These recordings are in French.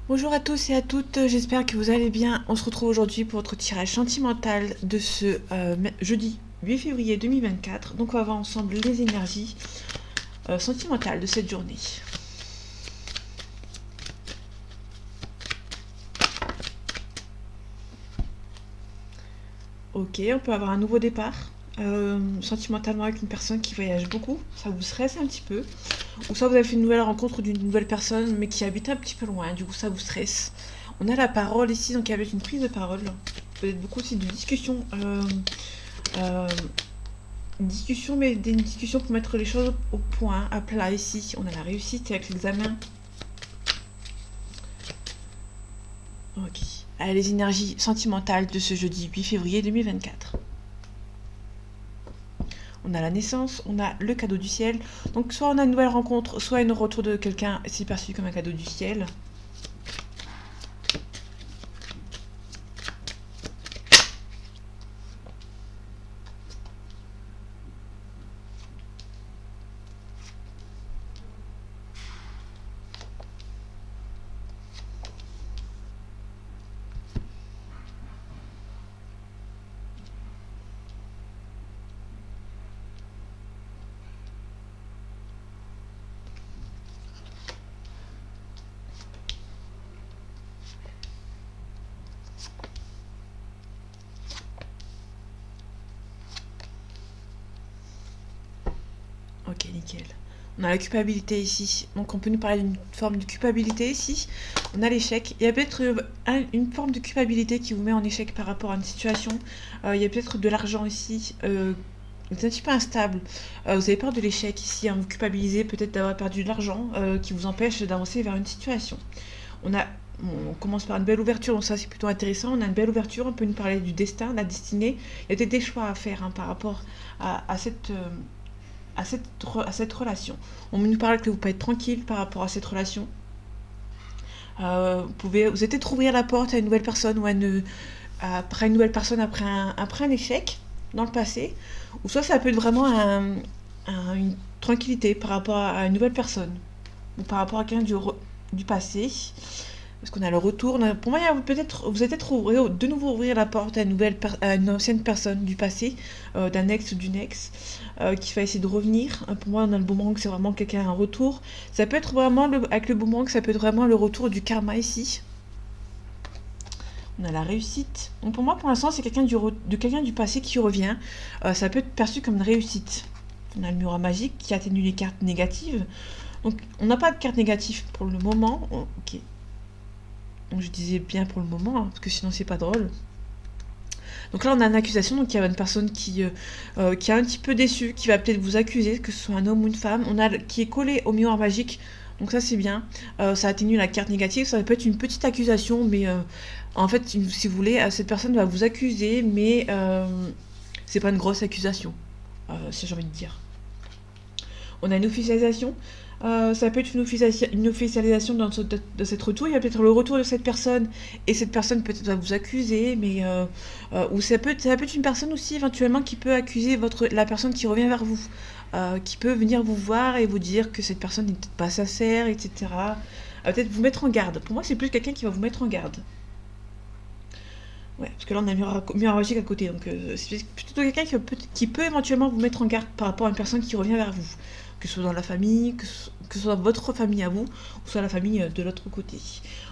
Bonjour à tous et à toutes, j'espère que vous allez bien. On se retrouve aujourd'hui pour votre tirage sentimental de ce jeudi 8 février 2024. Donc on va voir ensemble les énergies sentimentales de cette journée. Ok, on peut avoir un nouveau départ. Sentimentalement avec une personne qui voyage beaucoup, ça vous stresse un petit peu. Ou soit vous avez fait une nouvelle rencontre d'une nouvelle personne mais qui habite un petit peu loin, du coup ça vous stresse. On a la parole ici, donc avec une prise de parole. Peut-être beaucoup aussi de discussion. Euh, une discussion, mais une discussion pour mettre les choses au point, à plat ici. On a la réussite avec l'examen. Ok. Allez, les énergies sentimentales de ce jeudi 8 février 2024. On a la naissance, on a le cadeau du ciel. Donc soit on a une nouvelle rencontre, soit un retour de quelqu'un, c'est perçu comme un cadeau du ciel. Ok, nickel. On a la culpabilité ici. Donc on peut nous parler d'une forme de culpabilité ici. On a l'échec. Il y a peut-être une forme de culpabilité qui vous met en échec par rapport à une situation. Il y a peut-être de l'argent ici. Vous êtes un petit peu instable. Vous avez peur de l'échec ici. Hein. Vous culpabilisez peut-être d'avoir perdu de l'argent qui vous empêche d'avancer vers une situation. On commence par une belle ouverture, donc ça c'est plutôt intéressant. On a une belle ouverture, on peut nous parler du destin, de la destinée. Il y a peut-être des choix à faire hein, par rapport à cette relation. On nous parle que vous pouvez être tranquille par rapport à cette relation. Vous allez peut-être ouvrir la porte à une nouvelle personne ou après une nouvelle personne après un échec dans le passé. Ou soit ça peut être vraiment une tranquillité par rapport à une nouvelle personne ou par rapport à quelqu'un du passé. Parce qu'on a le retour. Pour moi, vous allez peut-être de nouveau ouvrir la porte à une ancienne personne du passé, d'un ex ou d'une ex, qui va essayer de revenir. Pour moi, on a le boomerang, c'est vraiment quelqu'un à un retour. Ça peut être vraiment, avec le boomerang, ça peut être vraiment le retour du karma ici. On a la réussite. Donc pour moi, pour l'instant, c'est quelqu'un du passé qui revient. Ça peut être perçu comme une réussite. On a le miroir magique qui atténue les cartes négatives. Donc on n'a pas de carte négative pour le moment. Ok. Donc je disais bien pour le moment, hein, parce que sinon c'est pas drôle. Donc là on a une accusation, donc il y a une personne qui est un petit peu déçue, qui va peut-être vous accuser, que ce soit un homme ou une femme. Qui est collé au miroir magique, donc ça c'est bien. Ça atténue la carte négative, ça peut être une petite accusation, mais en fait si vous voulez, cette personne va vous accuser, mais c'est pas une grosse accusation, si j'ai envie de dire. On a une officialisation. Ça peut être une officialisation de cette retour. Il y a peut-être le retour de cette personne et cette personne peut-être va vous accuser, mais ou ça peut être une personne aussi éventuellement qui peut accuser la personne qui revient vers vous, qui peut venir vous voir et vous dire que cette personne n'est peut-être pas sincère, etc. Peut-être vous mettre en garde. Pour moi, c'est plus quelqu'un qui va vous mettre en garde. Ouais, parce que là on a miroir magique à côté, donc c'est plutôt quelqu'un qui peut éventuellement vous mettre en garde par rapport à une personne qui revient vers vous, que ce soit dans la famille, que ce soit votre famille à vous, ou soit la famille de l'autre côté.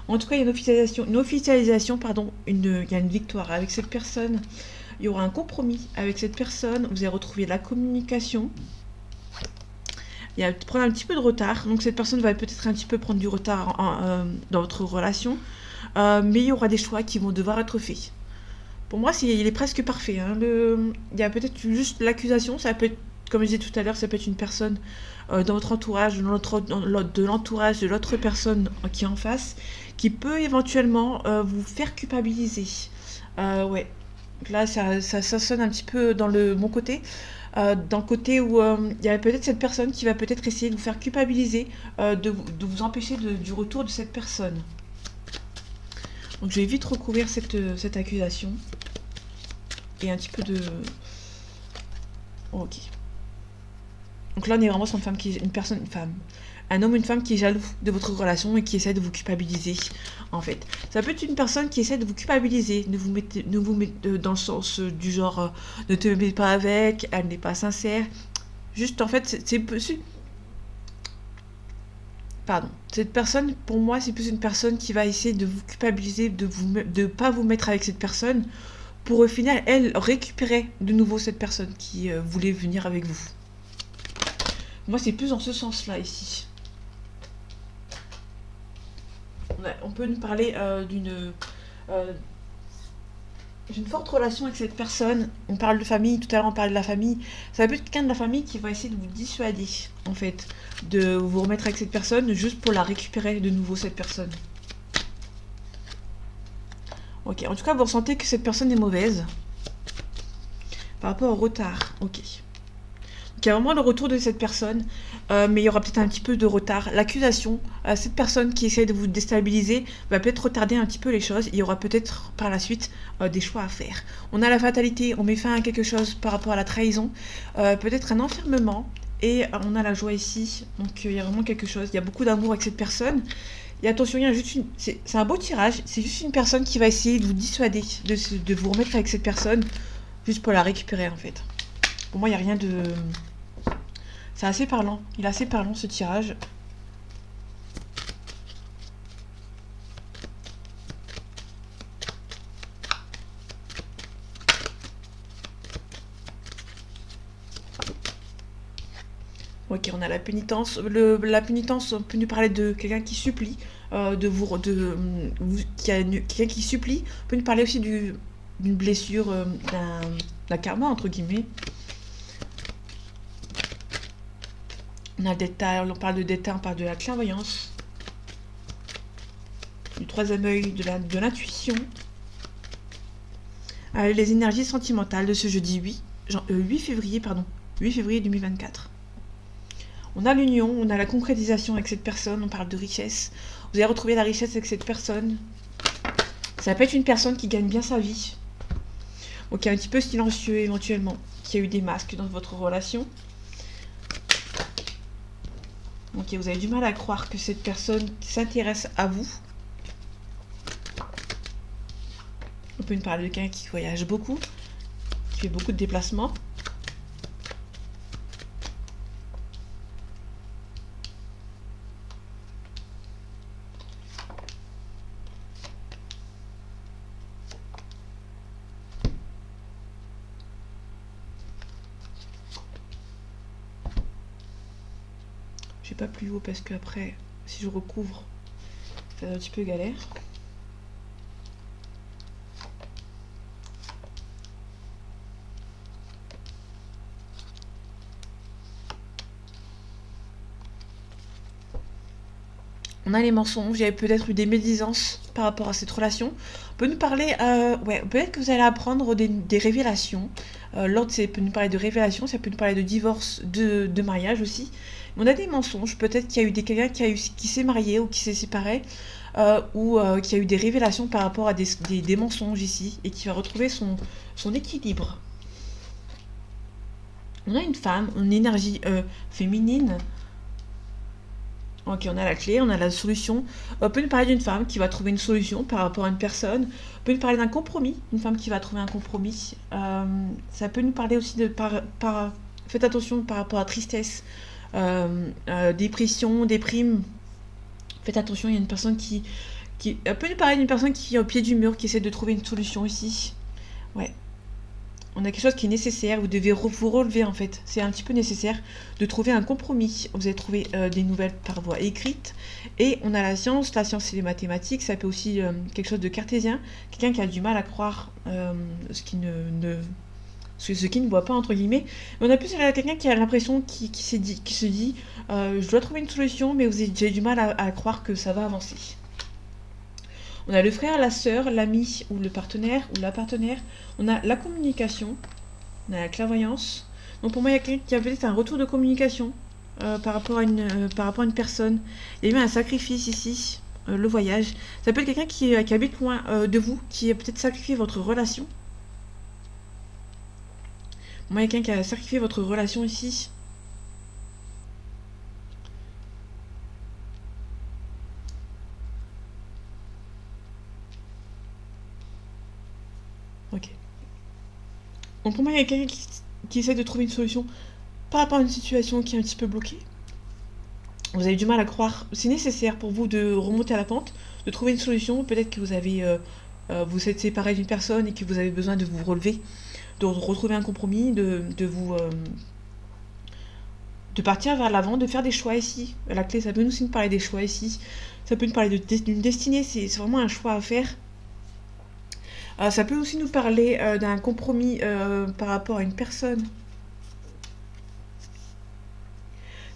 En tout cas, il y a une officialisation, pardon, il y a une victoire avec cette personne, il y aura un compromis avec cette personne, vous allez retrouver la communication, il y a prendre un petit peu de retard, donc cette personne va peut-être un petit peu prendre du retard dans votre relation, mais il y aura des choix qui vont devoir être faits. Pour moi, il est presque parfait. Hein. Il y a peut-être juste l'accusation, ça peut être, comme je disais tout à l'heure, ça peut être une personne dans votre entourage, de l'entourage de l'autre personne qui est en face, qui peut éventuellement vous faire culpabiliser. Ouais. Donc là, ça sonne un petit peu dans le bon côté. Dans le côté où il y a peut-être cette personne qui va peut-être essayer de vous faire culpabiliser, de vous empêcher du retour de cette personne. Donc je vais vite recouvrir cette accusation. Et un petit peu de... Oh, ok. Donc là on est vraiment sur une femme une femme. un homme ou une femme qui est jaloux de votre relation et qui essaie de vous culpabiliser, en fait. Ça peut être une personne qui essaie de vous culpabiliser, de vous mettre dans le sens du genre ne te mets pas avec, elle n'est pas sincère. Juste, en fait, pardon. Cette personne, pour moi, c'est plus une personne qui va essayer de vous culpabiliser, de pas vous mettre avec cette personne, pour au final, elle, récupérer de nouveau cette personne qui voulait venir avec vous. Moi, c'est plus dans ce sens-là, ici. On peut nous parler d'une forte relation avec cette personne. On parle de famille, tout à l'heure on parlait de la famille. Ça peut être quelqu'un de la famille qui va essayer de vous dissuader, en fait, de vous remettre avec cette personne, juste pour la récupérer de nouveau, cette personne. Ok, en tout cas, vous ressentez que cette personne est mauvaise. Par rapport au retard, ok. Donc, il y a vraiment le retour de cette personne, mais il y aura peut-être un petit peu de retard. L'accusation, cette personne qui essaie de vous déstabiliser, va peut-être retarder un petit peu les choses. Il y aura peut-être par la suite des choix à faire. On a la fatalité, on met fin à quelque chose par rapport à la trahison, peut-être un enfermement, et on a la joie ici. Donc il y a vraiment quelque chose, il y a beaucoup d'amour avec cette personne. Et attention, il y a juste c'est un beau tirage, c'est juste une personne qui va essayer de vous dissuader, de vous remettre avec cette personne, juste pour la récupérer en fait. Pour moi, il n'y a rien de... C'est assez parlant. Il est assez parlant, ce tirage. Ok, on a la pénitence. La pénitence, on peut nous parler de quelqu'un qui supplie, quelqu'un qui supplie. On peut nous parler aussi d'une blessure, d'un karma, entre guillemets. On a le détail, on parle de détail, on parle de la clairvoyance. Du troisième œil, de l'intuition. Les énergies sentimentales de ce jeudi 8 février 2024. On a l'union, on a la concrétisation avec cette personne, on parle de richesse. Vous allez retrouver la richesse avec cette personne. Ça peut être une personne qui gagne bien sa vie. Ou qui est un petit peu silencieux éventuellement. Qui a eu des masques dans votre relation. Ok, vous avez du mal à croire que cette personne s'intéresse à vous. On peut nous parler de quelqu'un qui voyage beaucoup, qui fait beaucoup de déplacements. Je vais pas plus haut parce que après, si je recouvre, ça va être un petit peu galère. On a les mensonges, il y avait peut-être eu des médisances par rapport à cette relation. On peut nous parler, peut-être que vous allez apprendre des révélations. Lors de ça peut nous parler de révélations, ça peut nous parler de divorce, de mariage aussi. On a des mensonges, peut-être qu'il y a eu quelqu'un qui s'est marié ou qui s'est séparé, ou qui a eu des révélations par rapport à des mensonges ici, et qui va retrouver son équilibre. On a une femme, une énergie féminine. Ok, on a la clé, on a la solution. On peut nous parler d'une femme qui va trouver une solution par rapport à une personne. On peut nous parler d'un compromis, une femme qui va trouver un compromis. Ça peut nous parler aussi faites attention par rapport à tristesse, dépression, déprime. Faites attention, il y a une personne qui peut nous parler d'une personne qui est au pied du mur, qui essaie de trouver une solution ici. Ouais. On a quelque chose qui est nécessaire, vous devez vous relever en fait. C'est un petit peu nécessaire de trouver un compromis. Vous allez trouver des nouvelles par voie écrite. Et on a la science c'est les mathématiques, ça peut aussi quelque chose de cartésien. Quelqu'un qui a du mal à croire ce qui ne voit pas entre guillemets. Mais on a plus quelqu'un qui a l'impression, qui se dit je dois trouver une solution, mais j'ai du mal à croire que ça va avancer. On a le frère, la sœur, l'ami ou le partenaire ou la partenaire. On a la communication. On a la clairvoyance. Donc pour moi, il y a quelqu'un qui a peut-être un retour de communication par rapport à une personne. Il y a eu un sacrifice ici, le voyage. Ça peut être quelqu'un qui habite loin de vous, qui a peut-être sacrifié votre relation. Pour moi, il y a quelqu'un qui a sacrifié votre relation ici. Ok. Donc pour moi, il y a quelqu'un qui essaie de trouver une solution par rapport à une situation qui est un petit peu bloquée. Vous avez du mal à croire. C'est nécessaire pour vous de remonter à la pente, de trouver une solution. Peut-être que vous êtes séparé d'une personne et que vous avez besoin de vous relever, de retrouver un compromis, de partir vers l'avant, de faire des choix ici. La clé, ça peut aussi nous parler des choix ici. Ça peut nous parler d'une destinée, c'est vraiment un choix à faire. Ça peut aussi nous parler d'un compromis par rapport à une personne.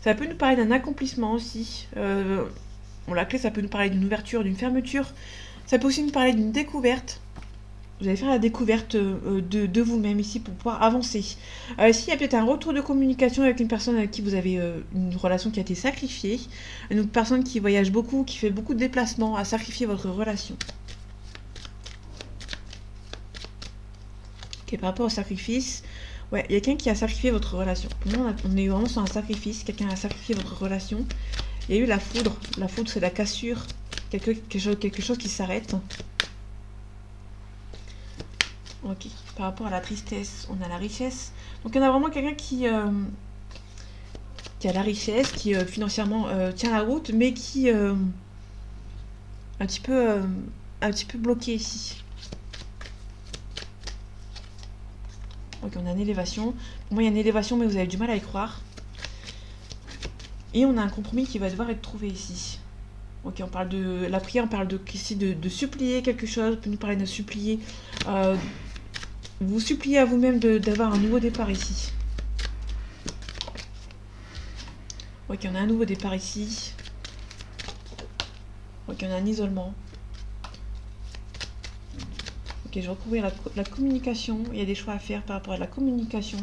Ça peut nous parler d'un accomplissement aussi. La clé, ça peut nous parler d'une ouverture, d'une fermeture. Ça peut aussi nous parler d'une découverte. Vous allez faire la découverte de vous-même ici pour pouvoir avancer. Ici, il y a peut-être un retour de communication avec une personne avec qui vous avez une relation qui a été sacrifiée. Une personne qui voyage beaucoup, qui fait beaucoup de déplacements, à sacrifier votre relation. Ok, par rapport au sacrifice, ouais, il y a quelqu'un qui a sacrifié votre relation. Pour moi, on est vraiment sur un sacrifice. Quelqu'un a sacrifié votre relation. Il y a eu la foudre. La foudre, c'est la cassure. Quelque chose qui s'arrête. Ok. Par rapport à la tristesse, on a la richesse. Donc, il y en a vraiment quelqu'un qui a la richesse, qui financièrement tient la route, mais qui un petit peu bloqué ici. Ok, on a une élévation. Pour moi, il y a une élévation, mais vous avez du mal à y croire. Et on a un compromis qui va devoir être trouvé ici. Ok, on parle de la prière, on parle ici de supplier quelque chose. On peut nous parler de supplier. Vous suppliez à vous-même d'avoir un nouveau départ ici. Ok, on a un nouveau départ ici. Ok, on a un isolement. Ok, je vais recouvrir la communication. Il y a des choix à faire par rapport à la communication.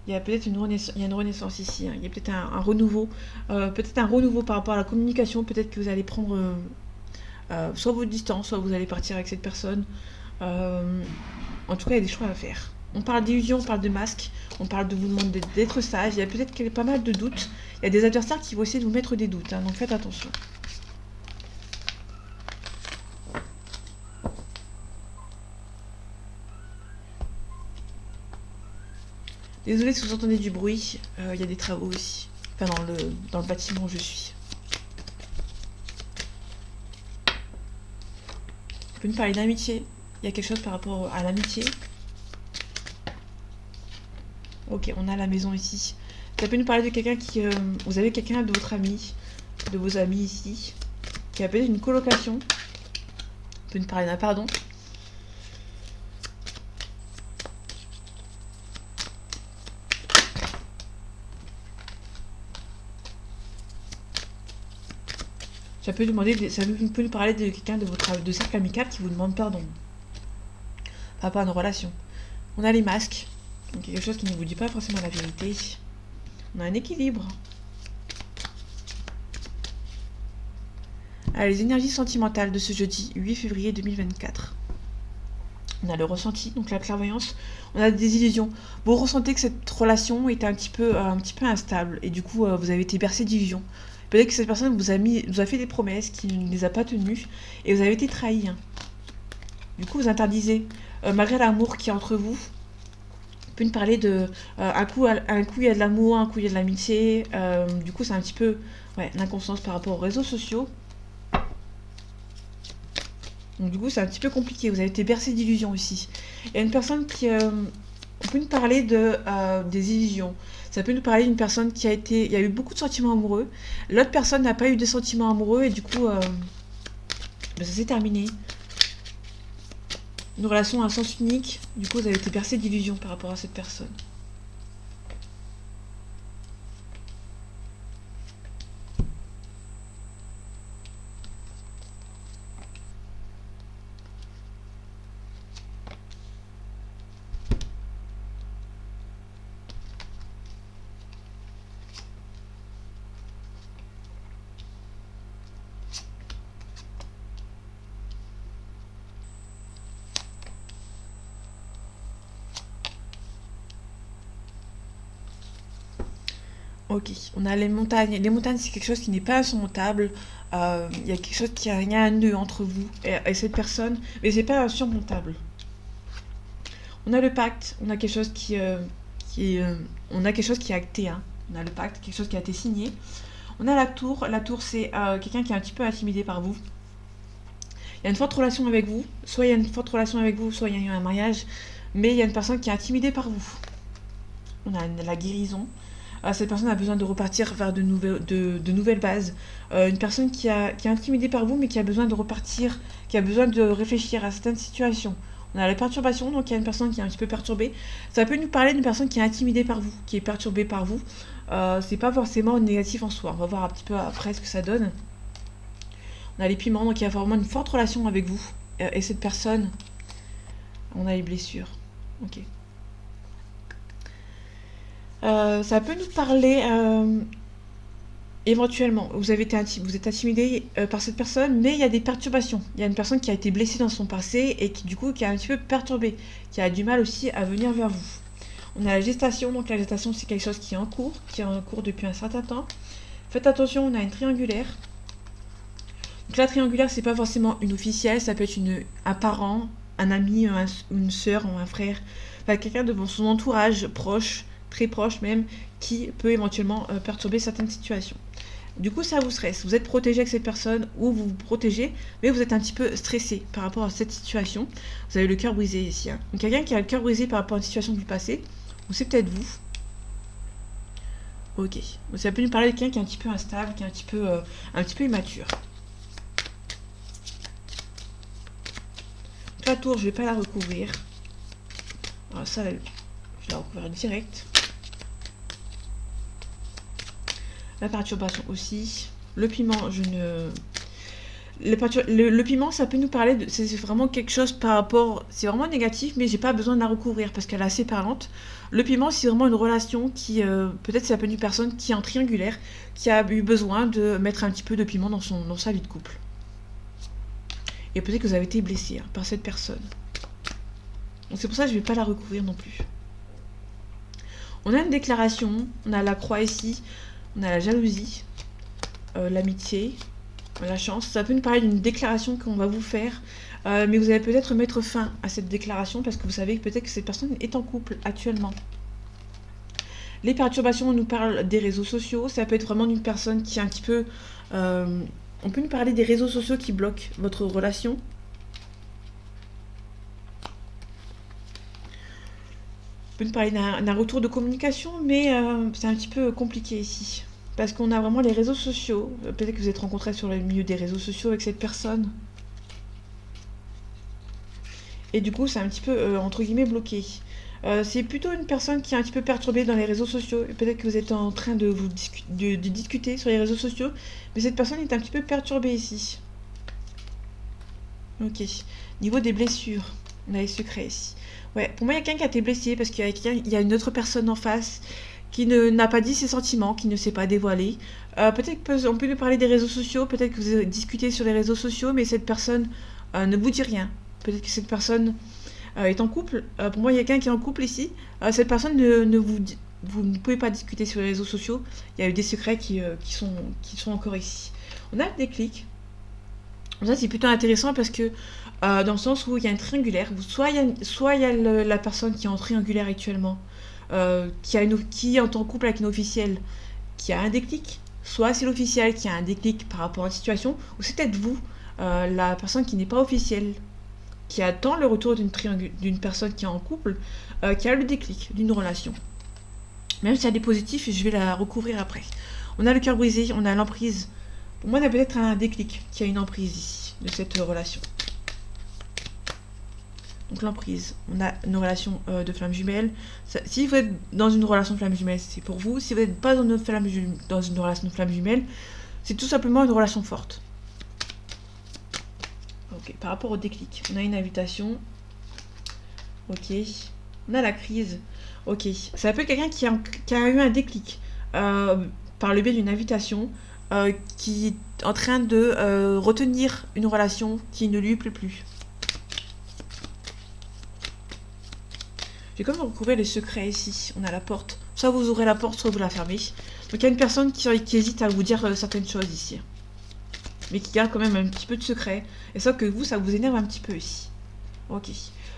Il y a peut-être une renaissance ici. Hein. Il y a peut-être un renouveau. Peut-être un renouveau par rapport à la communication. Peut-être que vous allez prendre soit votre distance, soit vous allez partir avec cette personne. En tout cas, il y a des choix à faire. On parle d'illusion, on parle de masque. On parle de vous demander d'être sage. Il y a peut-être pas mal de doutes. Il y a des adversaires qui vont essayer de vous mettre des doutes. Hein, donc faites attention. Désolée si vous entendez du bruit, il y a des travaux aussi. Enfin, dans le bâtiment où je suis. On peut nous parler d'amitié. Il y a quelque chose par rapport à l'amitié. Ok, on a la maison ici. Ça peut nous parler de quelqu'un qui... vous avez quelqu'un de votre ami, de vos amis ici, qui a peut-être une colocation. On peut nous parler d'un pardon. Ça peut nous parler de quelqu'un de cercle amical qui vous demande pardon. Par rapport à une relation. On a les masques. Donc quelque chose qui ne vous dit pas forcément la vérité. On a un équilibre. Alors, les énergies sentimentales de ce jeudi 8 février 2024. On a le ressenti, donc la clairvoyance. On a des illusions. Vous ressentez que cette relation est un petit peu instable. Et du coup, vous avez été bercé d'illusions. Peut-être que cette personne vous a fait des promesses qui ne les a pas tenues. Et vous avez été trahi. Hein. Du coup, vous interdisez. Malgré l'amour qui est entre vous. On peut nous parler de... un coup, il y a de l'amour, un coup, il y a de l'amitié. Du coup, c'est un petit peu l'inconscience par rapport aux réseaux sociaux. Donc du coup, c'est un petit peu compliqué. Vous avez été bercé d'illusions ici. Il y a une personne qui... on peut nous parler des illusions. Ça peut nous parler d'une personne qui a été... Il y a eu beaucoup de sentiments amoureux. L'autre personne n'a pas eu de sentiments amoureux et du coup, ça s'est terminé. Une relation à sens unique. Du coup, vous avez été bercé d'illusions par rapport à cette personne. Ok, on a les montagnes. Les montagnes, c'est quelque chose qui n'est pas insurmontable. Il y a quelque chose qui a un nœud entre vous et cette personne, mais c'est pas insurmontable. On a le pacte, on a quelque chose on a quelque chose qui est acté, hein. On a le pacte, quelque chose qui a été signé. On a la tour c'est quelqu'un qui est un petit peu intimidé par vous. Il y a une forte relation avec vous, soit il y a une forte relation avec vous, soit il y a eu un mariage, mais il y a une personne qui est intimidée par vous. On a la guérison. Cette personne a besoin de repartir vers de nouvelles bases. Une personne qui est intimidée par vous, mais qui a besoin de repartir, qui a besoin de réfléchir à certaines situations. On a la perturbation, donc il y a une personne qui est un petit peu perturbée. Ça peut nous parler d'une personne qui est intimidée par vous, qui est perturbée par vous. C'est pas forcément négatif en soi. On va voir un petit peu après ce que ça donne. On a les piments, donc il y a vraiment une forte relation avec vous. Et cette personne, on a les blessures. Ok. Ça peut nous parler éventuellement. Vous êtes intimidé par cette personne, mais il y a des perturbations. Il y a une personne qui a été blessée dans son passé et qui du coup qui est un petit peu perturbée, qui a du mal aussi à venir vers vous. On a la gestation, donc la gestation c'est quelque chose qui est en cours, depuis un certain temps. Faites attention, on a une triangulaire. Donc la triangulaire c'est pas forcément une officielle, ça peut être un parent, un ami, une sœur ou un frère, enfin, quelqu'un de son entourage proche, très proche même, qui peut éventuellement perturber certaines situations. Du coup, ça vous stresse. Vous êtes protégé avec cette personne ou vous vous protégez, mais vous êtes un petit peu stressé par rapport à cette situation. Vous avez le cœur brisé ici. Hein. Donc, quelqu'un qui a le cœur brisé par rapport à une situation du passé, ou c'est peut-être vous. Ok. Donc, ça peut nous parler de quelqu'un qui est un petit peu instable, qui est un petit peu immature. La tour, je vais pas la recouvrir. Alors ça, je vais la recouvrir direct. La perturbation aussi. Le piment, le piment, ça peut nous parler de... C'est vraiment quelque chose par rapport... C'est vraiment négatif, mais j'ai pas besoin de la recouvrir parce qu'elle est assez parlante. Le piment, c'est vraiment une relation qui... peut-être ça peut être une personne qui est en triangulaire, qui a eu besoin de mettre un petit peu de piment dans sa vie de couple. Et peut-être que vous avez été blessé par cette personne. Donc c'est pour ça que je ne vais pas la recouvrir non plus. On a une déclaration, on a la croix ici, on a la jalousie, l'amitié, la chance. Ça peut nous parler d'une déclaration qu'on va vous faire, mais vous allez peut-être mettre fin à cette déclaration parce que vous savez peut-être que cette personne est en couple actuellement. Les perturbations, on nous parle des réseaux sociaux. Ça peut être vraiment une personne qui est un petit peu... on peut nous parler des réseaux sociaux qui bloquent votre relation. On peut nous parler d'un retour de communication, mais c'est un petit peu compliqué ici. Parce qu'on a vraiment les réseaux sociaux. Peut-être que vous êtes rencontrés sur le milieu des réseaux sociaux avec cette personne. Et du coup, c'est un petit peu, entre guillemets, bloqué. C'est plutôt une personne qui est un petit peu perturbée dans les réseaux sociaux. Peut-être que vous êtes en train de discuter sur les réseaux sociaux, mais cette personne est un petit peu perturbée ici. Ok. Niveau des blessures, on a les secrets ici. Ouais, pour moi, il y a quelqu'un qui a été blessé parce qu'il y a une autre personne en face qui n'a pas dit ses sentiments, qui ne s'est pas dévoilé. Peut-être qu'on peut nous parler des réseaux sociaux, peut-être que vous avez discuté sur les réseaux sociaux, mais cette personne ne vous dit rien. Peut-être que cette personne est en couple. Pour moi, il y a quelqu'un qui est en couple ici. Cette personne vous ne pouvez pas discuter sur les réseaux sociaux. Il y a eu des secrets qui sont encore ici. On a le déclic. Ça, c'est plutôt intéressant parce que dans le sens où il y a une triangulaire, soit il y a la personne qui est en triangulaire actuellement, qui est en couple avec une officielle, qui a un déclic, soit c'est l'officiel qui a un déclic par rapport à une situation, ou c'est peut-être vous, la personne qui n'est pas officielle, qui attend le retour d'une personne qui est en couple, qui a le déclic d'une relation. Même si elle est positive, je vais la recouvrir après. On a le cœur brisé, on a l'emprise. Pour moi, on a peut-être un déclic qui a une emprise ici, de cette relation. Donc l'emprise, on a une relation de flamme jumelle. Si vous êtes dans une relation de flamme jumelle, c'est pour vous. Si vous n'êtes pas dans une relation de flamme jumelle, c'est tout simplement une relation forte. Ok, par rapport au déclic, on a une invitation. Ok, on a la crise. Ok, ça peut être quelqu'un qui a eu un déclic par le biais d'une invitation, qui est en train de retenir une relation qui ne lui plaît plus. J'ai comme recouvert les secrets ici. On a la porte. Soit vous ouvrez la porte, soit vous la fermez. Donc il y a une personne qui hésite à vous dire certaines choses ici. Mais qui garde quand même un petit peu de secret. Et ça que vous, ça vous énerve un petit peu ici. Ok.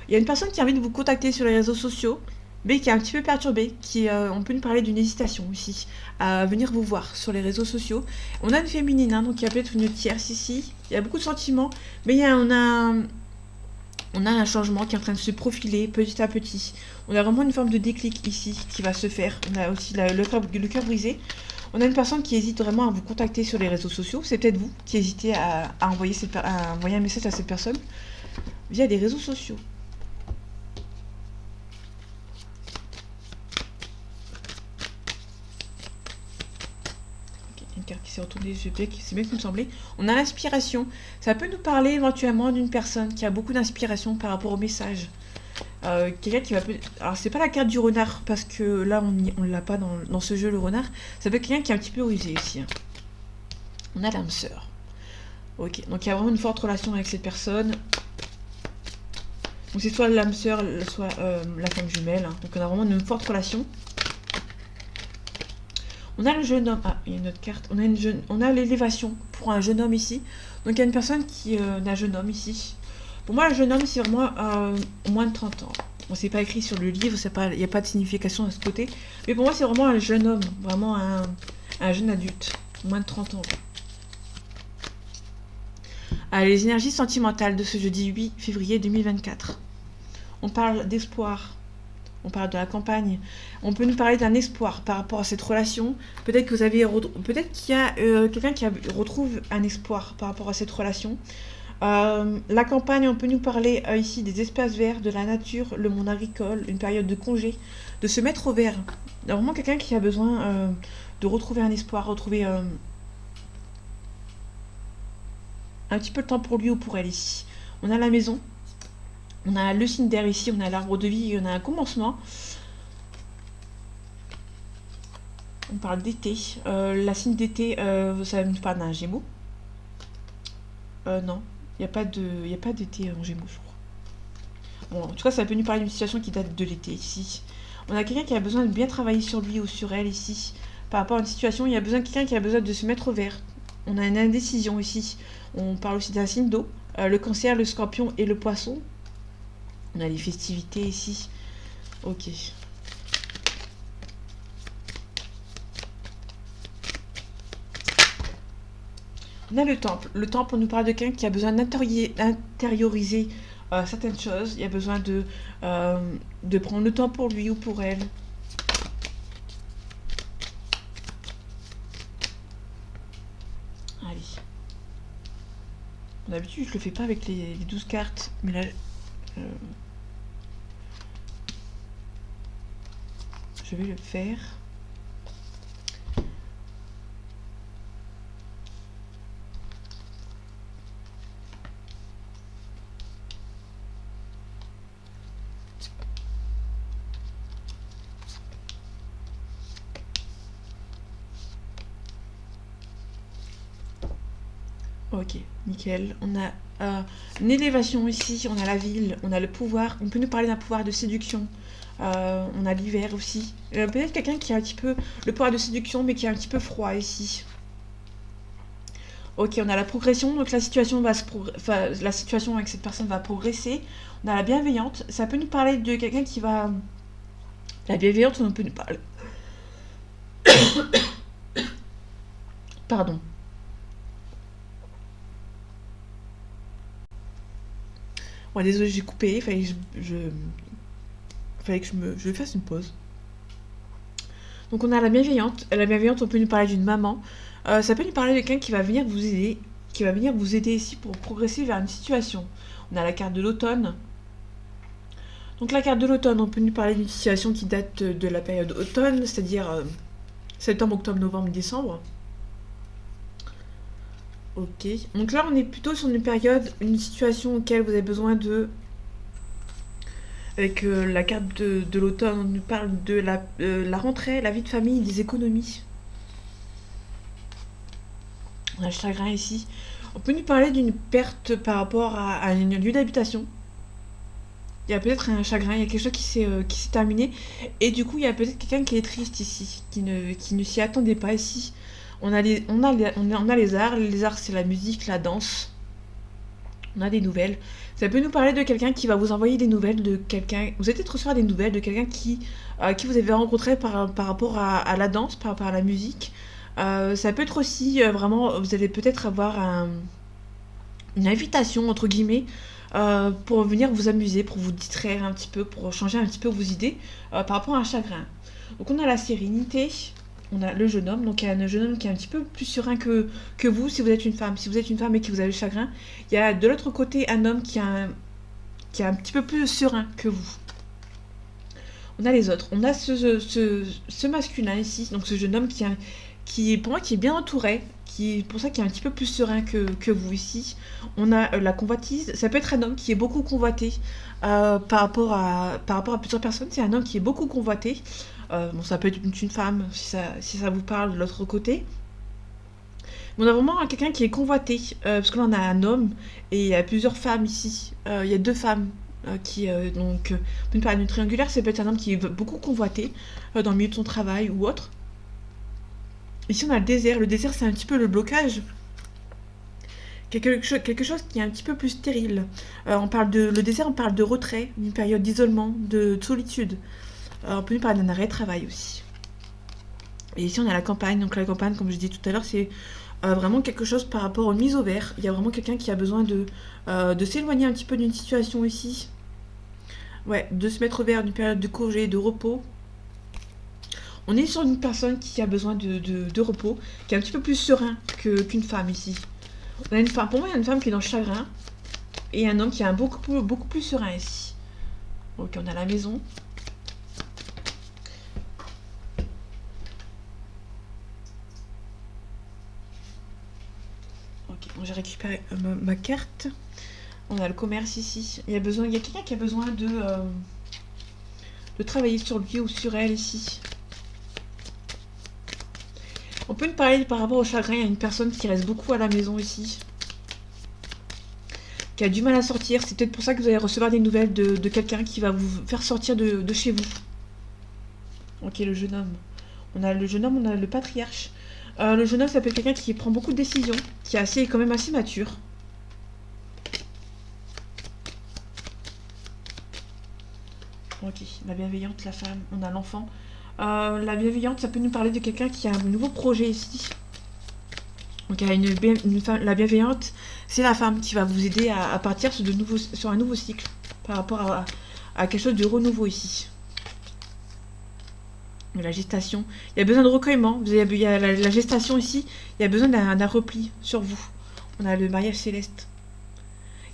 Il y a une personne qui a envie de vous contacter sur les réseaux sociaux, mais qui est un petit peu perturbée, on peut nous parler d'une hésitation aussi, à venir vous voir sur les réseaux sociaux. On a une féminine, hein, donc il y a peut-être une tierce ici. Il y a beaucoup de sentiments, mais on a un changement qui est en train de se profiler petit à petit. On a vraiment une forme de déclic ici qui va se faire. On a aussi le cœur brisé. On a une personne qui hésite vraiment à vous contacter sur les réseaux sociaux. C'est peut-être vous qui hésitez à envoyer un message à cette personne via des réseaux sociaux. Une carte qui s'est retournée, c'est bien qu'il me semblait. On a l'inspiration. Ça peut nous parler éventuellement d'une personne qui a beaucoup d'inspiration par rapport au message. Quelqu'un qui va... Alors, c'est pas la carte du renard, parce que là, on l'a pas dans ce jeu, le renard. Ça peut être quelqu'un qui est un petit peu rusé aussi. Hein. On a l'âme sœur. Ok, donc il y a vraiment une forte relation avec cette personne. Donc c'est soit l'âme sœur, soit la femme jumelle. Hein. Donc on a vraiment une forte relation. On a le jeune homme. Ah, il y a une autre carte. On a l'élévation pour un jeune homme ici. Donc il y a une personne qui un jeune homme ici. Pour moi, le jeune homme, c'est vraiment moins de 30 ans. Bon, c'est pas écrit sur le livre, il n'y a pas de signification à ce côté. Mais pour moi, c'est vraiment un jeune homme, vraiment un jeune adulte, moins de 30 ans. Les énergies sentimentales de ce jeudi 8 février 2024. On parle d'espoir. On parle de la campagne. On peut nous parler d'un espoir par rapport à cette relation. Peut-être qu'il y a quelqu'un qui retrouve un espoir par rapport à cette relation. La campagne, on peut nous parler ici des espaces verts, de la nature, le monde agricole, une période de congé, de se mettre au vert. Il y a vraiment quelqu'un qui a besoin de retrouver un espoir, retrouver un petit peu de temps pour lui ou pour elle ici. On a la maison, on a le signe d'air ici, on a l'arbre de vie, on a un commencement. On parle d'été. La signe d'été, ça nous parle d'un Gémeaux. Non. Il n'y a pas d'été en Gémeaux, je crois. Bon, en tout cas, ça peut nous parler d'une situation qui date de l'été ici. On a quelqu'un qui a besoin de bien travailler sur lui ou sur elle ici. Par rapport à une situation, il y a besoin de quelqu'un qui a besoin de se mettre au vert. On a une indécision ici. On parle aussi d'un signe d'eau. Le cancer, le scorpion et le poisson. On a les festivités ici. Ok. On a le temple. Le temple, on nous parle de quelqu'un qui a besoin d'intérioriser certaines choses. Il y a besoin de prendre le temps pour lui ou pour elle. Allez. D'habitude, je le fais pas avec les 12 cartes. Mais là... je vais le faire. Ok, nickel. On a une élévation ici, on a la ville, on a le pouvoir. On peut nous parler d'un pouvoir de séduction. On a l'hiver aussi. Peut-être quelqu'un qui a un petit peu le pouvoir de séduction, mais qui est un petit peu froid ici. Ok, on a la progression, donc la situation avec cette personne va progresser. On a la bienveillante. Ça peut nous parler de quelqu'un qui va... La bienveillante, on peut nous parler... Pardon. Bon, désolé, j'ai coupé. Fallait que je fasse une pause. Donc on a la bienveillante. La bienveillante, on peut nous parler d'une maman. Ça peut nous parler de quelqu'un qui va venir vous aider. Qui va venir vous aider ici pour progresser vers une situation. On a la carte de l'automne. Donc la carte de l'automne, on peut nous parler d'une situation qui date de la période automne, c'est-à-dire septembre, octobre, novembre, décembre. Ok. Donc là, on est plutôt sur une période, une situation auquel vous avez besoin de... Avec la carte de l'automne, on nous parle de la rentrée, la vie de famille, des économies. On a le chagrin ici. On peut nous parler d'une perte par rapport à un lieu d'habitation. Il y a peut-être un chagrin, il y a quelque chose qui s'est terminé. Et du coup, il y a peut-être quelqu'un qui est triste ici, qui ne s'y attendait pas ici. On a les arts. Les arts, c'est la musique, la danse. On a des nouvelles. Ça peut nous parler de quelqu'un qui va vous envoyer des nouvelles de quelqu'un. Vous allez peut-être recevoir des nouvelles de quelqu'un qui vous avez rencontré par rapport à la danse, par rapport à la musique. Ça peut être aussi vraiment, vous allez peut-être avoir une invitation, entre guillemets, pour venir vous amuser, pour vous distraire un petit peu, pour changer un petit peu vos idées par rapport à un chagrin. Donc on a la sérénité, on a le jeune homme, donc il y a un jeune homme qui est un petit peu plus serein que vous si vous êtes une femme. Si vous êtes une femme et que vous avez le chagrin, il y a de l'autre côté un homme qui est un petit peu plus serein que vous. On a les autres. On a ce masculin ici, donc ce jeune homme pour moi, qui est bien entouré, pour ça qui est un petit peu plus serein que vous ici. On a la convoitise. Ça peut être un homme qui est beaucoup convoité par rapport à plusieurs personnes. C'est un homme qui est beaucoup convoité. Bon, ça peut être une femme si ça vous parle de l'autre côté. Mais on a vraiment quelqu'un qui est convoité, parce que là on a un homme et il y a plusieurs femmes ici. Il y a deux femmes donc, une parler d'une triangulaire, ça peut être un homme qui est beaucoup convoité dans le milieu de son travail ou autre. Ici on a le désert. Le désert c'est un petit peu le blocage. Quelque chose qui est un petit peu plus stérile. Le désert, on parle de retrait, d'une période d'isolement, de solitude. On peut nous parler d'un arrêt de travail aussi. Et ici on a la campagne. Donc la campagne, comme je disais tout à l'heure, c'est vraiment quelque chose par rapport aux mises au vert. Il y a vraiment quelqu'un qui a besoin de s'éloigner un petit peu d'une situation ici. Ouais, de se mettre au vert d'une période de congé, de repos. On est sur une personne qui a besoin de repos, qui est un petit peu plus serein qu'une femme ici. On a une femme, pour moi, il y a une femme qui est dans le chagrin et un homme qui est beaucoup plus serein ici. Ok, on a la maison. Ok, j'ai récupéré ma carte. On a le commerce ici. Il y a quelqu'un qui a besoin de travailler sur lui ou sur elle ici. On peut nous parler par rapport au chagrin. Il y a une personne qui reste beaucoup à la maison ici, qui a du mal à sortir. C'est peut-être pour ça que vous allez recevoir des nouvelles de quelqu'un qui va vous faire sortir de chez vous. Ok, le jeune homme. On a le jeune homme, on a le patriarche. Le jeune homme, ça peut être quelqu'un qui prend beaucoup de décisions, qui est quand même assez mature. Ok, la bienveillante, la femme, on a l'enfant. La bienveillante, ça peut nous parler de quelqu'un qui a un nouveau projet ici. Donc la bienveillante, c'est la femme qui va vous aider à partir sur un nouveau cycle par rapport à quelque chose de renouveau ici. La gestation, il y a besoin de recueillement. Il y a la gestation ici, il y a besoin d'un repli sur vous. On a le mariage céleste.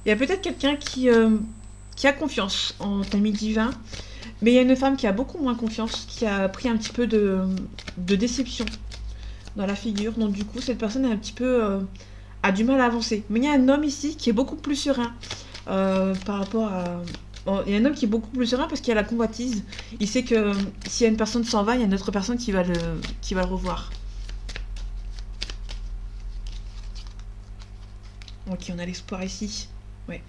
Il y a peut-être quelqu'un qui a confiance en ami divin, mais il y a une femme qui a beaucoup moins confiance, qui a pris un petit peu de déception dans la figure. Donc du coup, cette personne a du mal à avancer. Mais il y a un homme ici qui est beaucoup plus serein par rapport à... Bon, il y a un homme qui est beaucoup plus serein parce qu'il y a la convoitise. Il sait que s'il y a une personne qui s'en va, il y a une autre personne qui va le revoir. Ok, on a l'espoir ici. Ouais.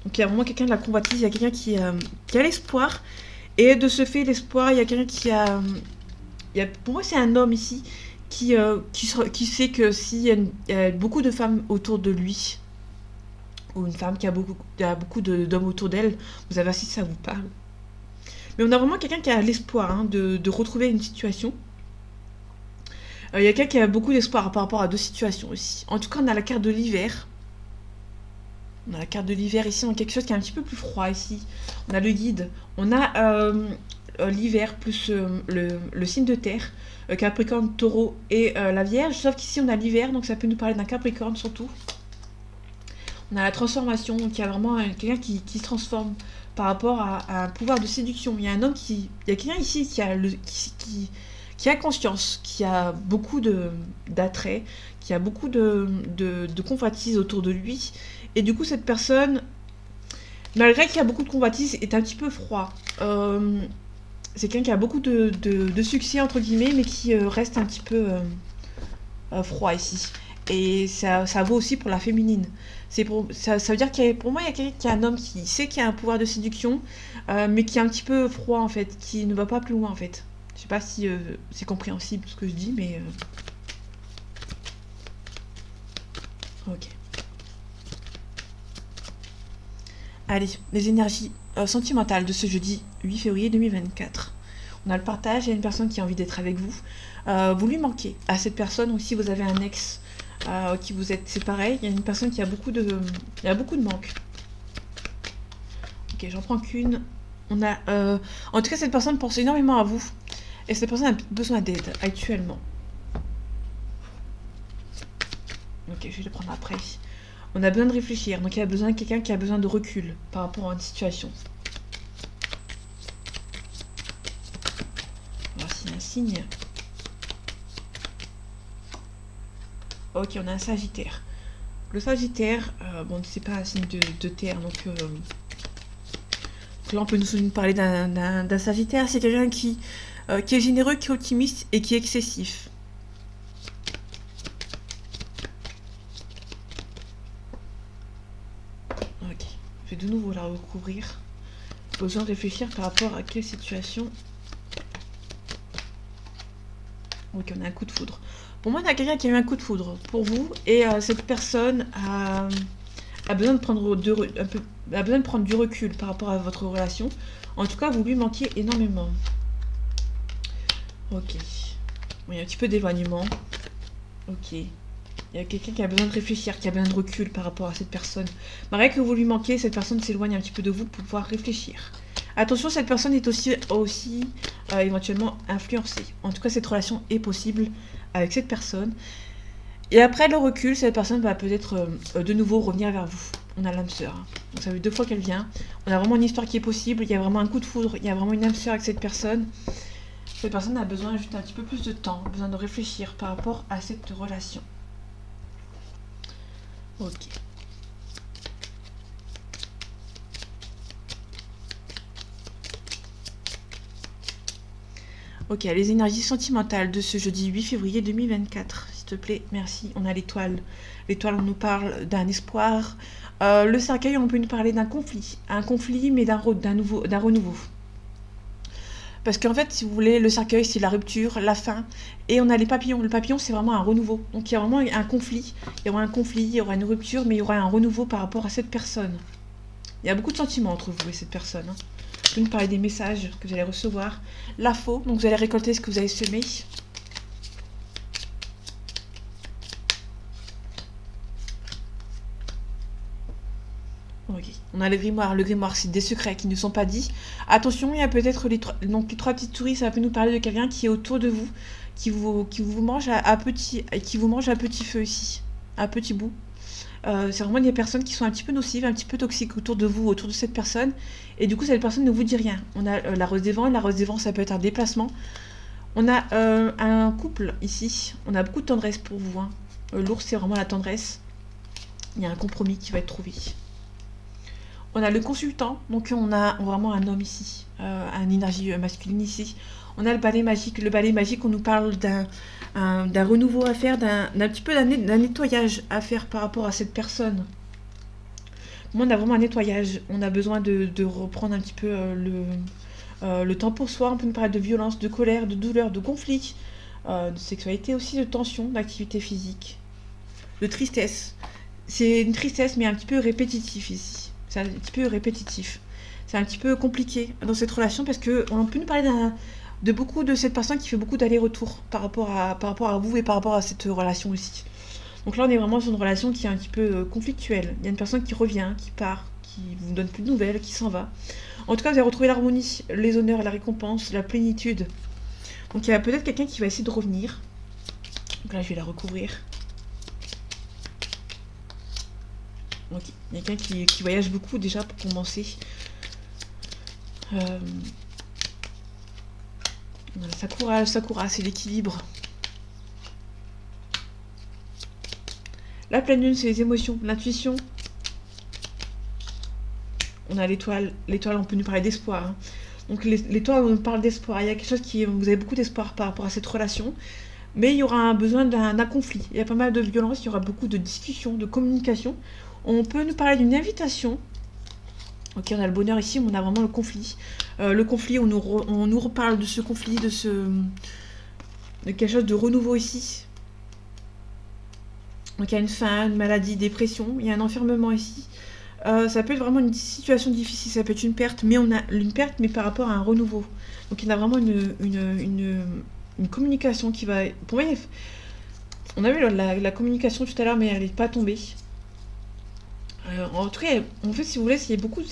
Donc il y a vraiment quelqu'un de la convoitise, il y a quelqu'un qui a l'espoir. Et de ce fait, l'espoir, il y a quelqu'un pour moi, c'est un homme ici qui sait que s'il y a beaucoup de femmes autour de lui, ou une femme qui a beaucoup d'hommes autour d'elle, vous avez si ça vous parle. Mais on a vraiment quelqu'un qui a l'espoir de retrouver une situation. Il y a quelqu'un qui a beaucoup d'espoir par rapport à deux situations aussi. En tout cas, on a la carte de l'hiver. On a la carte de l'hiver ici, on a quelque chose qui est un petit peu plus froid ici. On a le guide. On a l'hiver plus le signe de terre, Capricorne, Taureau et la Vierge. Sauf qu'ici, on a l'hiver, donc ça peut nous parler d'un Capricorne surtout. On a la transformation, donc il y a vraiment quelqu'un qui se transforme par rapport à un pouvoir de séduction. Il y a il y a quelqu'un ici qui a conscience, qui a beaucoup d'attrait, qui a beaucoup de convoitise autour de lui. Et du coup, cette personne, malgré qu'il y a beaucoup de convoitise, est un petit peu froid. C'est quelqu'un qui a beaucoup de succès, entre guillemets, mais qui reste un petit peu froid ici. Et ça vaut aussi pour la féminine. Ça veut dire pour moi, il y a quelqu'un qui est un homme qui sait qu'il y a un pouvoir de séduction, mais qui est un petit peu froid, en fait, qui ne va pas plus loin, en fait. Je sais pas si c'est compréhensible ce que je dis, mais... Ok. Allez, les énergies sentimentales de ce jeudi 8 février 2024. On a le partage, il y a une personne qui a envie d'être avec vous. Vous lui manquez à cette personne, ou si vous avez un ex qui vous êtes séparés, il y a une personne qui a beaucoup de manque. Ok, j'en prends qu'une. On a, en tout cas, cette personne pense énormément à vous. Et cette personne a besoin d'aide actuellement. Ok, je vais le prendre après. On a besoin de réfléchir. Donc, il y a besoin de quelqu'un qui a besoin de recul par rapport à une situation. On va voir s'il y a un signe. Ok, on a un Sagittaire. Le Sagittaire, bon, c'est pas un signe de terre, donc là, on peut nous parler d'un Sagittaire. C'est quelqu'un qui est généreux, qui est optimiste et qui est excessif. Ok, je vais de nouveau la recouvrir. Besoin de réfléchir par rapport à quelle situation. Ok, on a un coup de foudre. Pour moi, il y a quelqu'un qui a eu un coup de foudre pour vous, et cette personne a besoin de prendre du recul par rapport à votre relation. En tout cas, vous lui manquez énormément. Ok. Bon, il y a un petit peu d'éloignement. Ok. Il y a quelqu'un qui a besoin de réfléchir, qui a besoin de recul par rapport à cette personne. Malgré que vous lui manquez, cette personne s'éloigne un petit peu de vous pour pouvoir réfléchir. Attention, cette personne est aussi éventuellement influencée. En tout cas, cette relation est possible avec cette personne. Et après le recul, cette personne va peut-être de nouveau revenir vers vous. On a l'âme sœur. Donc ça fait 2 fois qu'elle vient. On a vraiment une histoire qui est possible. Il y a vraiment un coup de foudre. Il y a vraiment une âme sœur avec cette personne. Cette personne a besoin juste un petit peu plus de temps, besoin de réfléchir par rapport à cette relation. Ok. Ok, les énergies sentimentales de ce jeudi 8 février 2024. S'il te plaît, merci. On a l'étoile. L'étoile, on nous parle d'un espoir. Le cercueil, on peut nous parler d'un conflit. Un conflit, mais d'un renouveau. Parce qu'en fait, si vous voulez, le cercueil, c'est la rupture, la fin. Et on a les papillons. Le papillon, c'est vraiment un renouveau. Donc il y a vraiment un conflit. Il y aura un conflit, il y aura une rupture, mais il y aura un renouveau par rapport à cette personne. Il y a beaucoup de sentiments entre vous et cette personne. Vous pouvez nous parler des messages que vous allez recevoir. La faux, donc vous allez récolter ce que vous avez semé. Ok. On a le grimoire. Le grimoire, c'est des secrets qui ne sont pas dits. Attention, il y a peut-être les 3 petites souris. Ça peut nous parler de quelqu'un qui est autour de vous, qui vous mange à petit feu ici, à petit bout. C'est vraiment des personnes qui sont un petit peu nocives, un petit peu toxiques autour de vous, autour de cette personne. Et du coup, cette personne ne vous dit rien. On a la rose des vents. La rose des vents, ça peut être un déplacement. On a un couple ici. On a beaucoup de tendresse pour vous. Hein. L'ours, c'est vraiment la tendresse. Il y a un compromis qui va être trouvé. On a le consultant. Donc, on a vraiment un homme ici. Une énergie masculine ici. On a le balai magique. Le balai magique, on nous parle d'un renouveau à faire, d'un petit peu d'un nettoyage à faire par rapport à cette personne. Moi, on a vraiment un nettoyage. On a besoin de reprendre un petit peu le temps pour soi. On peut nous parler de violence, de colère, de douleur, de conflit, de sexualité aussi, de tension, d'activité physique, de tristesse. C'est une tristesse, mais un petit peu répétitif ici. C'est un petit peu répétitif. C'est un petit peu compliqué dans cette relation parce qu'on peut nous parler de beaucoup de cette personne qui fait beaucoup d'aller-retour par rapport à vous et par rapport à cette relation aussi. Donc là, on est vraiment sur une relation qui est un petit peu conflictuelle. Il y a une personne qui revient, qui part, qui vous donne plus de nouvelles, qui s'en va. En tout cas, vous avez retrouvé l'harmonie, les honneurs, la récompense, la plénitude. Donc il y a peut-être quelqu'un qui va essayer de revenir. Donc là, je vais la recouvrir. Ok, il y a quelqu'un qui voyage beaucoup déjà pour commencer. Sakura, c'est l'équilibre. La pleine lune, c'est les émotions, l'intuition. On a l'étoile. L'étoile, on peut nous parler d'espoir. Hein. Donc l'étoile, on nous parle d'espoir. Il y a quelque chose vous avez beaucoup d'espoir par rapport à cette relation. Mais il y aura un besoin d'un conflit. Il y a pas mal de violence, il y aura beaucoup de discussions, de communication. On peut nous parler d'une invitation. Ok, on a le bonheur ici, on a vraiment le conflit. Le conflit, on nous reparle de ce conflit, de quelque chose de renouveau ici. Donc il y a une faim, une maladie, dépression, il y a un enfermement ici. Ça peut être vraiment une situation difficile, ça peut être une perte, mais on a une perte, mais par rapport à un renouveau. Donc il y a vraiment une communication qui va. Pour moi, on a vu la communication tout à l'heure, mais elle n'est pas tombée. En tout cas, en fait, si vous voulez, c'est beaucoup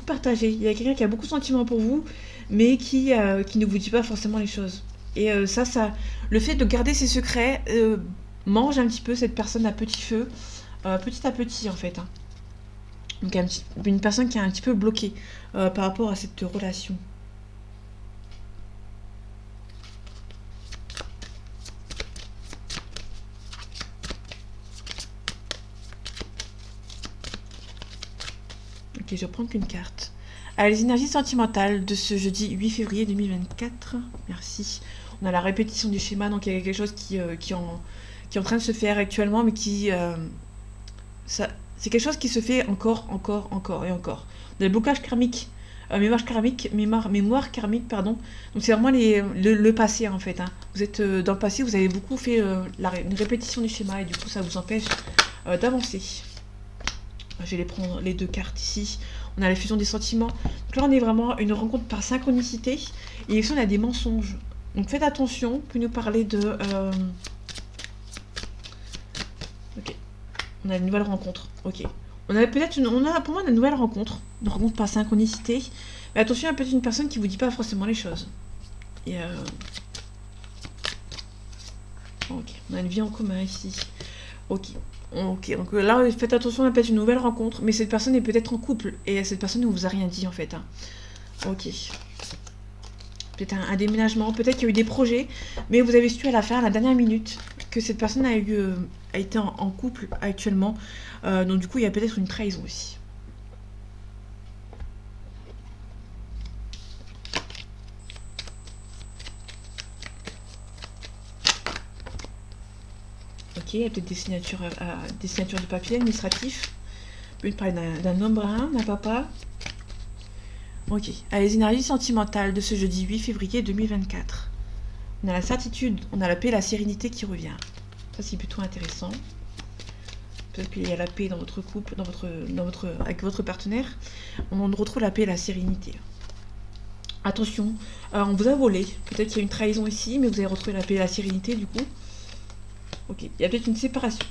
partagé. Il y a quelqu'un qui a beaucoup de sentiments pour vous, mais qui ne vous dit pas forcément les choses. Et le fait de garder ses secrets mange un petit peu cette personne à petit feu, petit à petit en fait, hein. Donc une personne qui est un petit peu bloquée par rapport à cette relation. Ok, je vais prendre qu'une carte. Les énergies sentimentales de ce jeudi 8 février 2024. Merci. On a la répétition du schéma, donc il y a quelque chose qui est en train de se faire actuellement, mais c'est quelque chose qui se fait encore et encore. On a le blocage karmique, mémoire karmique, pardon. Donc c'est vraiment le passé en fait, hein. Vous êtes dans le passé, vous avez beaucoup fait une répétition du schéma et du coup ça vous empêche d'avancer. Je vais les prendre les deux cartes ici. On a la fusion des sentiments. Donc là on est vraiment une rencontre par synchronicité. Et ici on a des mensonges. Donc faites attention, vous pouvez nous parler de... Ok. On a une nouvelle rencontre. Ok. On a pour moi une nouvelle rencontre. Une rencontre par synchronicité. Mais attention, il y a peut-être une personne qui vous dit pas forcément les choses. Et ok. On a une vie en commun ici. Ok. Ok. Donc là, faites attention, il y a peut-être une nouvelle rencontre. Mais cette personne est peut-être en couple. Et cette personne ne vous a rien dit en fait, hein. Ok. Peut-être un déménagement. Peut-être qu'il y a eu des projets. Mais vous avez su à la fin, à la dernière minute, que cette personne a été en couple actuellement. Donc du coup, il y a peut-être une trahison aussi. Ok, il y a peut-être des signatures de papier administratifs. On peut parler d'un homme brun, d'un papa. Ok. Les énergies sentimentales de ce jeudi 8 février 2024. On a la certitude, on a la paix et la sérénité qui revient. Ça, c'est plutôt intéressant. Peut-être qu'il y a la paix dans votre couple, avec votre partenaire. On retrouve la paix et la sérénité. Attention, on vous a volé. Peut-être qu'il y a une trahison ici, mais vous avez retrouvé la paix et la sérénité du coup. Ok, il y a peut-être une séparation.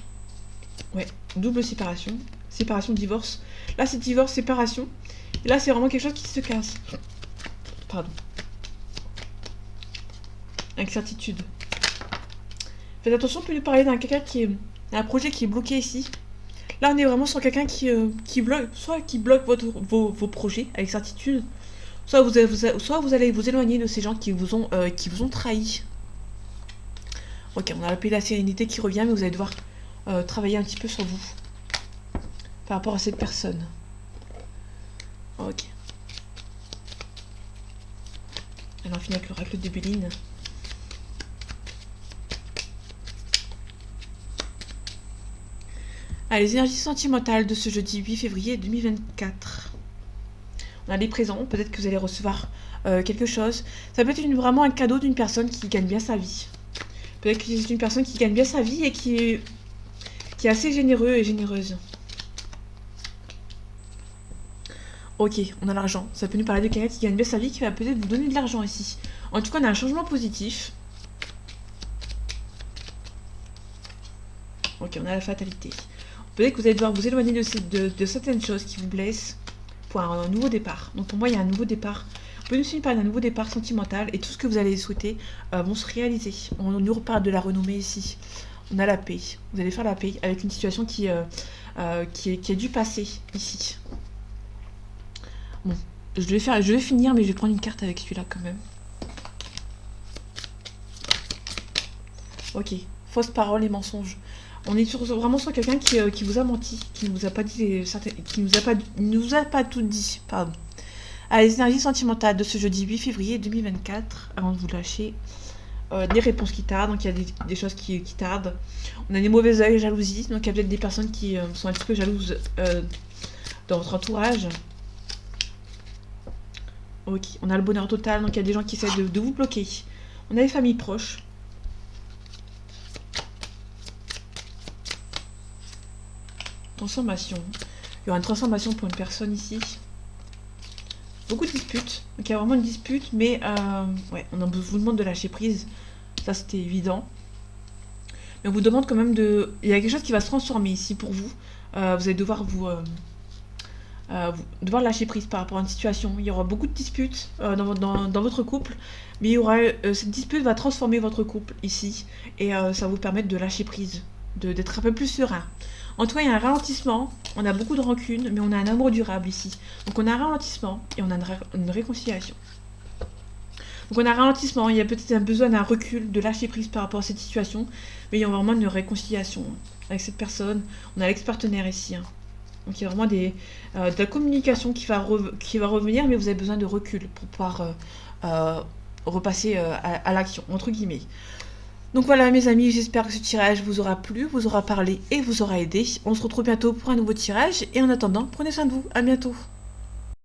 Ouais, double séparation. Séparation, divorce. Là, c'est divorce, séparation. Et là, c'est vraiment quelque chose qui se casse. Pardon. Avec certitude. Faites attention, on peut lui parler d'un un projet qui est bloqué ici. Là, on est vraiment sur quelqu'un qui bloque, soit qui bloque vos projets avec certitude, soit vous allez vous éloigner de ces gens qui vous ont trahi. Ok, on a la paix et la sérénité qui revient, mais vous allez devoir travailler un petit peu sur vous par rapport à cette personne. Ok. Alors, on finit avec l'oracle de Béline. Les énergies sentimentales de ce jeudi 8 février 2024. On a les présents, peut-être que vous allez recevoir quelque chose. Ça peut être vraiment un cadeau d'une personne qui gagne bien sa vie. Peut-être que c'est une personne qui gagne bien sa vie et qui est assez généreux et généreuse. Ok, on a l'argent. Ça peut nous parler de quelqu'un qui gagne bien sa vie, qui va peut-être vous donner de l'argent ici. En tout cas, on a un changement positif. Ok, on a la fatalité. Peut-être que vous allez devoir vous éloigner de certaines choses qui vous blessent pour un nouveau départ. Donc pour moi, il y a un nouveau départ. Vous pouvez nous parler d'un nouveau départ sentimental et tout ce que vous allez souhaiter vont se réaliser. On nous reparle de la renommée ici. On a la paix. Vous allez faire la paix avec une situation qui est du passé ici. Bon, je vais finir, mais je vais prendre une carte avec celui-là quand même. Ok, fausses paroles et mensonges. On est vraiment sur quelqu'un qui vous a menti, qui ne vous a pas dit qui nous a pas tout dit, pardon. Les énergies sentimentales de ce jeudi 8 février 2024, avant de vous lâcher, des réponses qui tardent, donc il y a des choses qui tardent. On a des mauvais œils, jalousie, donc il y a peut-être des personnes qui sont un petit peu jalouses dans votre entourage. Ok, on a le bonheur total, donc il y a des gens qui essaient de vous bloquer. On a les familles proches. Transformation. Il y aura une transformation pour une personne ici. Beaucoup de disputes. Donc il y a vraiment une dispute, mais ouais, vous demande de lâcher prise. Ça, c'était évident. Mais on vous demande quand même de... Il y a quelque chose qui va se transformer ici pour vous. Vous allez devoir devoir lâcher prise par rapport à une situation. Il y aura beaucoup de disputes dans votre couple, mais cette dispute va transformer votre couple ici, et ça va vous permettre de lâcher prise, d'être un peu plus serein. En tout cas, il y a un ralentissement, on a beaucoup de rancune, mais on a un amour durable ici. Donc on a un ralentissement et on a une réconciliation. Donc on a un ralentissement, il y a peut-être un besoin d'un recul, de lâcher prise par rapport à cette situation, mais il y a vraiment une réconciliation avec cette personne. On a l'ex-partenaire ici, hein. Donc il y a vraiment de la communication qui va revenir, mais vous avez besoin de recul pour pouvoir repasser à l'action, entre guillemets. Donc voilà mes amis, j'espère que ce tirage vous aura plu, vous aura parlé et vous aura aidé. On se retrouve bientôt pour un nouveau tirage, et en attendant, prenez soin de vous, à bientôt.